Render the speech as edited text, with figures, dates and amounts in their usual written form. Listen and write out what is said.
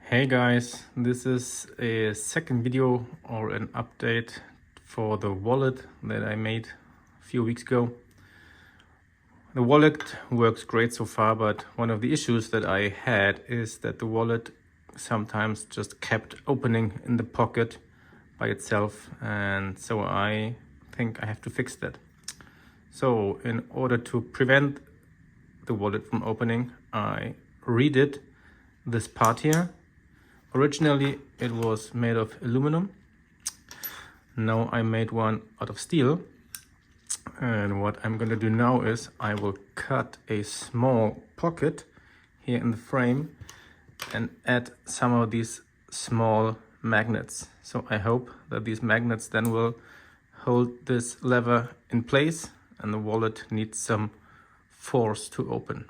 Hey guys, this is a second video or an update for the wallet that I made a few weeks ago. The wallet works great so far, but one of the issues that I had is that the wallet sometimes just kept opening in the pocket by itself, and so I think I have to fix that. So in order to prevent the wallet from opening, I redid this part here. Originally it was made of aluminum. Now I made one out of steel. And what I'm going to do now is I will cut a small pocket here in the frame and add some of these small magnets. So I hope that these magnets then will hold this lever in place, and the wallet needs some force to open.